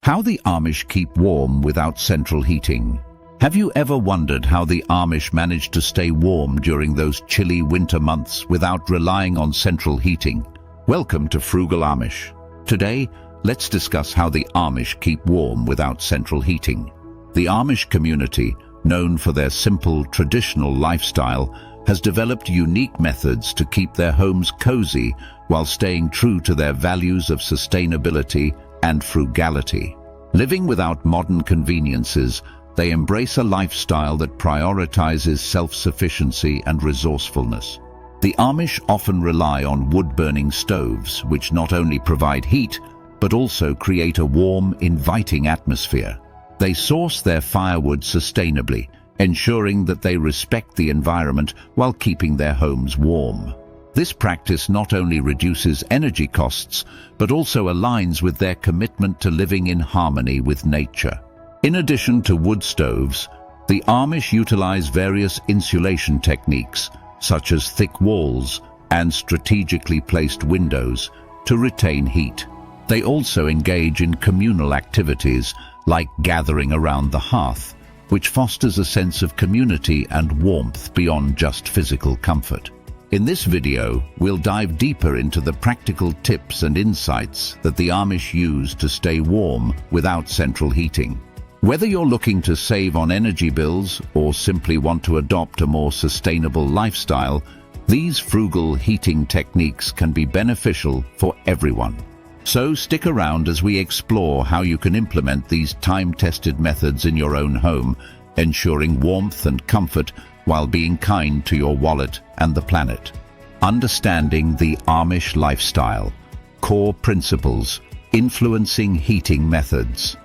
How the Amish keep warm without central heating. Have you ever wondered how the Amish manage to stay warm during those chilly winter months without relying on central heating? Welcome to Frugal Amish. Today, let's discuss how the Amish keep warm without central heating. The Amish community, known for their simple, traditional lifestyle, has developed unique methods to keep their homes cozy while staying true to their values of sustainability and frugality. Living without modern conveniences, they embrace a lifestyle that prioritizes self-sufficiency and resourcefulness. The Amish often rely on wood-burning stoves, which not only provide heat, but also create a warm, inviting atmosphere. They source their firewood sustainably, ensuring that they respect the environment while keeping their homes warm. This practice not only reduces energy costs, but also aligns with their commitment to living in harmony with nature. In addition to wood stoves, the Amish utilize various insulation techniques, such as thick walls and strategically placed windows, to retain heat. They also engage in communal activities, like gathering around the hearth, which fosters a sense of community and warmth beyond just physical comfort. In this video, we'll dive deeper into the practical tips and insights that the Amish use to stay warm without central heating. Whether you're looking to save on energy bills or simply want to adopt a more sustainable lifestyle, these frugal heating techniques can be beneficial for everyone. So stick around as we explore how you can implement these time-tested methods in your own home, ensuring warmth and comfort while being kind to your wallet and the planet. Understanding the Amish lifestyle. Core principles influencing heating methods.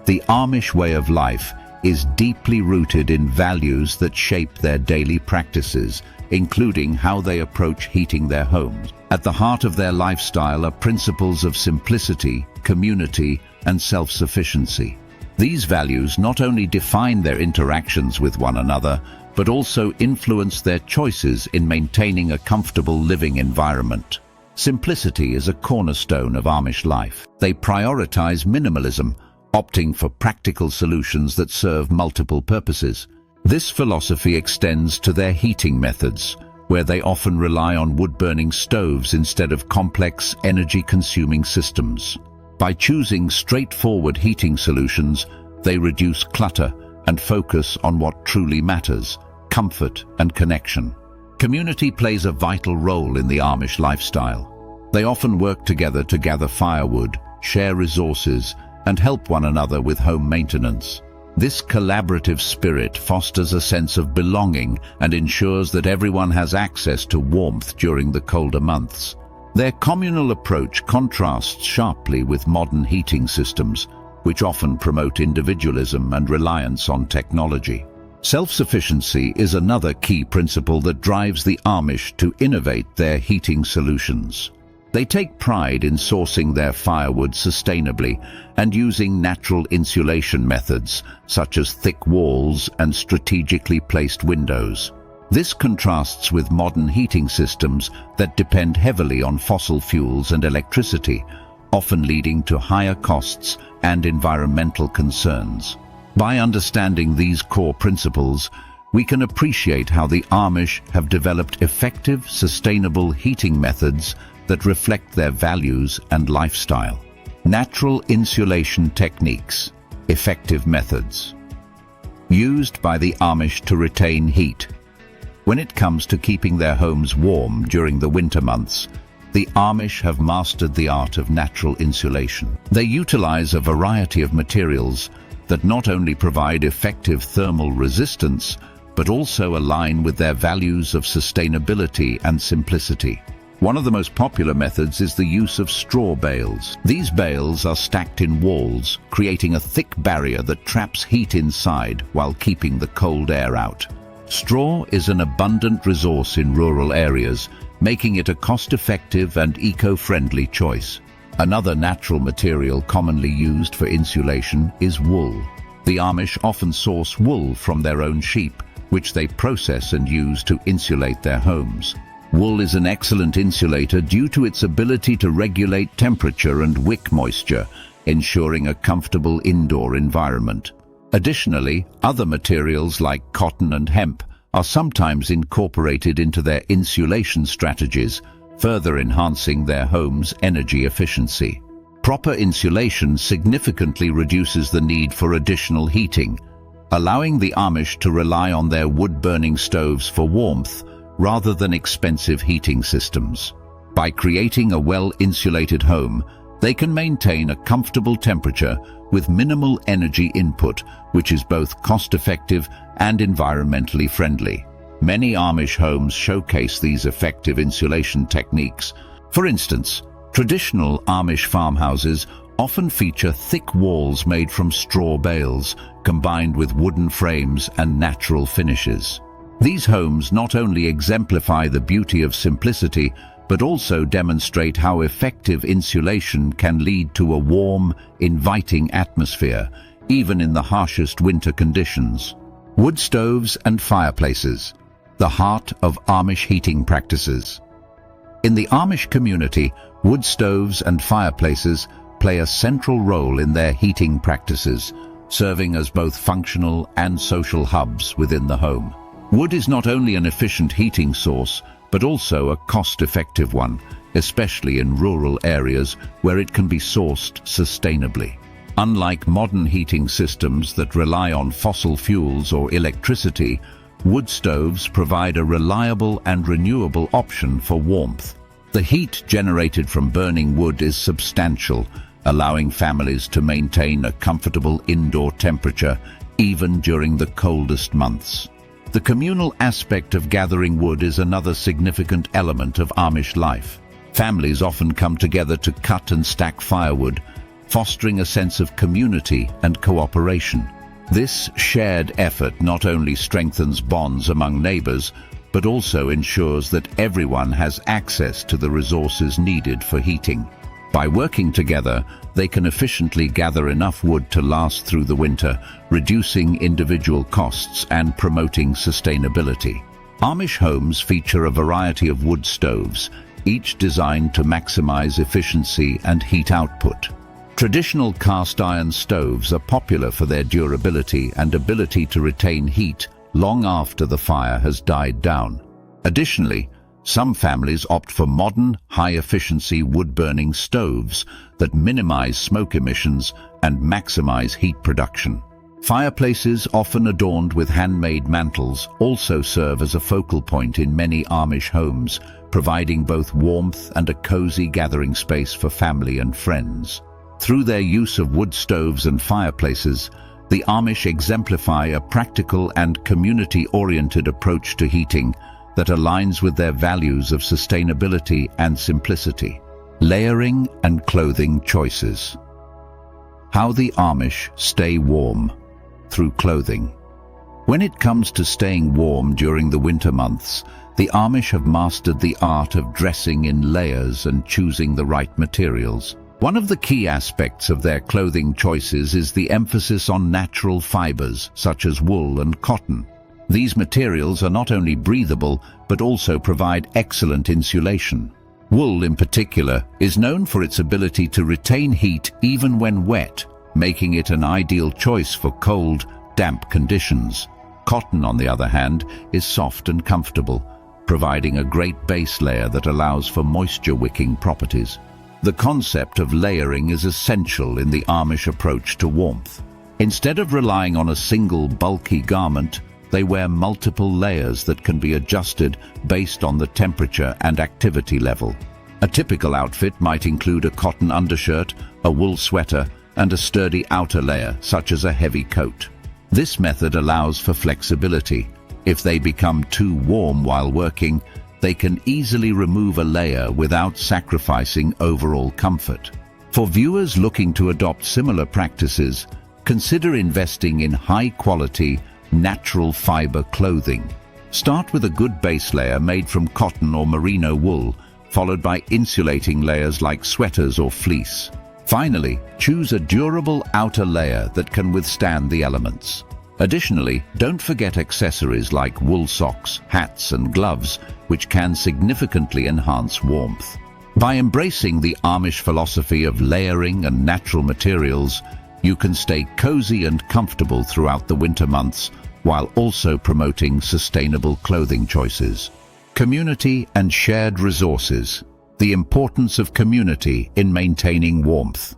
The Amish way of life is deeply rooted in values that shape their daily practices, including how they approach heating their homes. At the heart of their lifestyle are principles of simplicity, community, and self-sufficiency. These values not only define their interactions with one another, but also influence their choices in maintaining a comfortable living environment. Simplicity is a cornerstone of Amish life. They prioritize minimalism, opting for practical solutions that serve multiple purposes. This philosophy extends to their heating methods, where they often rely on wood-burning stoves instead of complex, energy-consuming systems. By choosing straightforward heating solutions, they reduce clutter and focus on what truly matters: comfort and connection. Community plays a vital role in the Amish lifestyle. They often work together to gather firewood, share resources, and help one another with home maintenance. This collaborative spirit fosters a sense of belonging and ensures that everyone has access to warmth during the colder months. Their communal approach contrasts sharply with modern heating systems, which often promote individualism and reliance on technology. Self-sufficiency is another key principle that drives the Amish to innovate their heating solutions. They take pride in sourcing their firewood sustainably and using natural insulation methods, such as thick walls and strategically placed windows. This contrasts with modern heating systems that depend heavily on fossil fuels and electricity, often leading to higher costs and environmental concerns. By understanding these core principles, we can appreciate how the Amish have developed effective, sustainable heating methods that reflect their values and lifestyle. Natural insulation techniques, effective methods. Used by the Amish to retain heat. When it comes to keeping their homes warm during the winter months, the Amish have mastered the art of natural insulation. They utilize a variety of materials that not only provide effective thermal resistance, but also align with their values of sustainability and simplicity. One of the most popular methods is the use of straw bales. These bales are stacked in walls, creating a thick barrier that traps heat inside while keeping the cold air out. Straw is an abundant resource in rural areas, making it a cost-effective and eco-friendly choice. Another natural material commonly used for insulation is wool. The Amish often source wool from their own sheep, which they process and use to insulate their homes. Wool is an excellent insulator due to its ability to regulate temperature and wick moisture, ensuring a comfortable indoor environment. Additionally, other materials like cotton and hemp are sometimes incorporated into their insulation strategies, further enhancing their home's energy efficiency. Proper insulation significantly reduces the need for additional heating, allowing the Amish to rely on their wood-burning stoves for warmth rather than expensive heating systems. By creating a well-insulated home, they can maintain a comfortable temperature with minimal energy input, which is both cost-effective and environmentally friendly. Many Amish homes showcase these effective insulation techniques. For instance, traditional Amish farmhouses often feature thick walls made from straw bales, combined with wooden frames and natural finishes. These homes not only exemplify the beauty of simplicity, but also demonstrate how effective insulation can lead to a warm, inviting atmosphere, even in the harshest winter conditions. Wood stoves and fireplaces, the heart of Amish heating practices. In the Amish community, wood stoves and fireplaces play a central role in their heating practices, serving as both functional and social hubs within the home. Wood is not only an efficient heating source, but also a cost-effective one, especially in rural areas where it can be sourced sustainably. Unlike modern heating systems that rely on fossil fuels or electricity, wood stoves provide a reliable and renewable option for warmth. The heat generated from burning wood is substantial, allowing families to maintain a comfortable indoor temperature even during the coldest months. The communal aspect of gathering wood is another significant element of Amish life. Families often come together to cut and stack firewood, fostering a sense of community and cooperation. This shared effort not only strengthens bonds among neighbors, but also ensures that everyone has access to the resources needed for heating. By working together, they can efficiently gather enough wood to last through the winter, reducing individual costs and promoting sustainability. Amish homes feature a variety of wood stoves, each designed to maximize efficiency and heat output. Traditional cast iron stoves are popular for their durability and ability to retain heat long after the fire has died down. Additionally, some families opt for modern, high-efficiency wood-burning stoves that minimize smoke emissions and maximize heat production. Fireplaces, often adorned with handmade mantles, also serve as a focal point in many Amish homes, providing both warmth and a cozy gathering space for family and friends. Through their use of wood stoves and fireplaces, the Amish exemplify a practical and community-oriented approach to heating that aligns with their values of sustainability and simplicity. Layering and clothing choices. How the Amish stay warm through clothing. When it comes to staying warm during the winter months, the Amish have mastered the art of dressing in layers and choosing the right materials. One of the key aspects of their clothing choices is the emphasis on natural fibers, such as wool and cotton. These materials are not only breathable, but also provide excellent insulation. Wool, in particular, is known for its ability to retain heat even when wet, making it an ideal choice for cold, damp conditions. Cotton, on the other hand, is soft and comfortable, providing a great base layer that allows for moisture-wicking properties. The concept of layering is essential in the Amish approach to warmth. Instead of relying on a single bulky garment, they wear multiple layers that can be adjusted based on the temperature and activity level. A typical outfit might include a cotton undershirt, a wool sweater, and a sturdy outer layer, such as a heavy coat. This method allows for flexibility. If they become too warm while working, they can easily remove a layer without sacrificing overall comfort. For viewers looking to adopt similar practices, consider investing in high-quality, natural fiber clothing. Start with a good base layer made from cotton or merino wool, followed by insulating layers like sweaters or fleece. Finally, choose a durable outer layer that can withstand the elements. Additionally, don't forget accessories like wool socks, hats, and gloves, which can significantly enhance warmth. By embracing the Amish philosophy of layering and natural materials, you can stay cozy and comfortable throughout the winter months while also promoting sustainable clothing choices. Community and shared resources. The importance of community in maintaining warmth.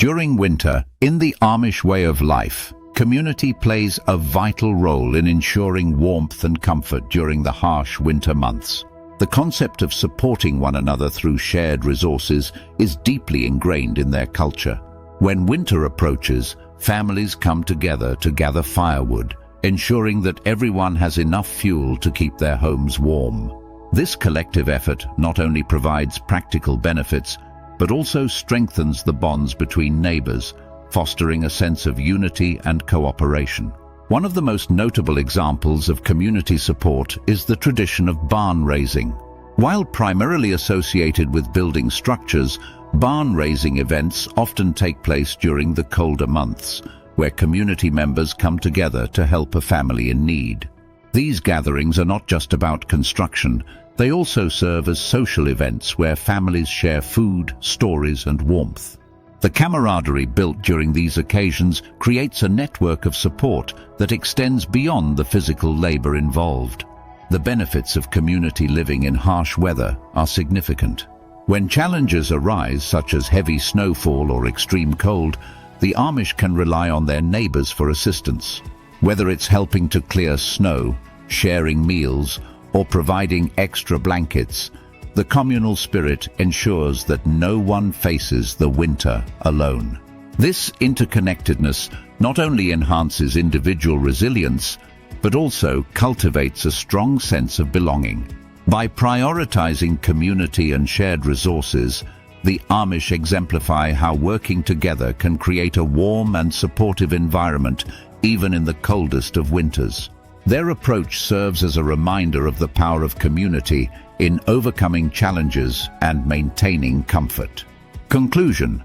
During winter, in the Amish way of life, community plays a vital role in ensuring warmth and comfort during the harsh winter months. The concept of supporting one another through shared resources is deeply ingrained in their culture. When winter approaches, families come together to gather firewood, ensuring that everyone has enough fuel to keep their homes warm. This collective effort not only provides practical benefits, but also strengthens the bonds between neighbors, fostering a sense of unity and cooperation. One of the most notable examples of community support is the tradition of barn raising. While primarily associated with building structures, barn raising events often take place during the colder months, where community members come together to help a family in need. These gatherings are not just about construction, they also serve as social events where families share food, stories, and warmth. The camaraderie built during these occasions creates a network of support that extends beyond the physical labor involved. The benefits of community living in harsh weather are significant. When challenges arise, such as heavy snowfall or extreme cold, the Amish can rely on their neighbors for assistance. Whether it's helping to clear snow, sharing meals, or providing extra blankets, the communal spirit ensures that no one faces the winter alone. This interconnectedness not only enhances individual resilience, but also cultivates a strong sense of belonging. By prioritizing community and shared resources, the Amish exemplify how working together can create a warm and supportive environment even in the coldest of winters. Their approach serves as a reminder of the power of community in overcoming challenges and maintaining comfort. Conclusion.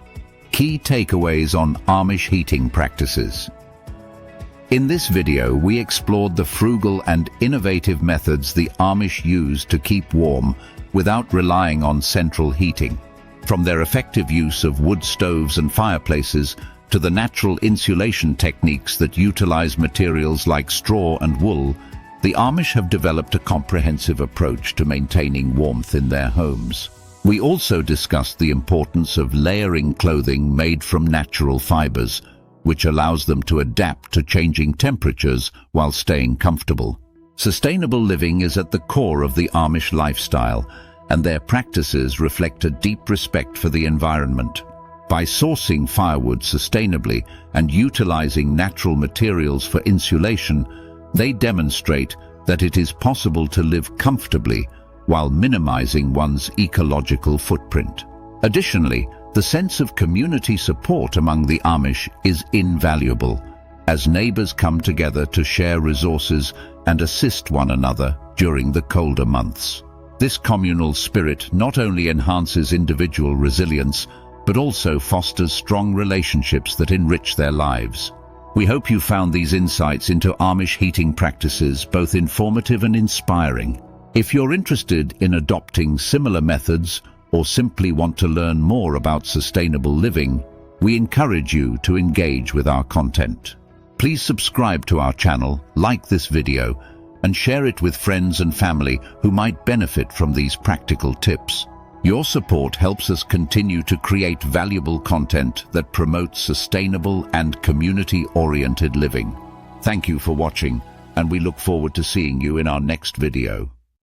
Key takeaways on Amish heating practices. In this video, we explored the frugal and innovative methods the Amish use to keep warm without relying on central heating. From their effective use of wood stoves and fireplaces to the natural insulation techniques that utilize materials like straw and wool, the Amish have developed a comprehensive approach to maintaining warmth in their homes. We also discussed the importance of layering clothing made from natural fibers, which allows them to adapt to changing temperatures while staying comfortable. Sustainable living is at the core of the Amish lifestyle, and their practices reflect a deep respect for the environment. By sourcing firewood sustainably and utilizing natural materials for insulation, they demonstrate that it is possible to live comfortably while minimizing one's ecological footprint. Additionally, the sense of community support among the Amish is invaluable, as neighbors come together to share resources and assist one another during the colder months. This communal spirit not only enhances individual resilience, but also fosters strong relationships that enrich their lives. We hope you found these insights into Amish heating practices both informative and inspiring. If you're interested in adopting similar methods or simply want to learn more about sustainable living, we encourage you to engage with our content. Please subscribe to our channel, like this video, and share it with friends and family who might benefit from these practical tips. Your support helps us continue to create valuable content that promotes sustainable and community-oriented living. Thank you for watching, and we look forward to seeing you in our next video.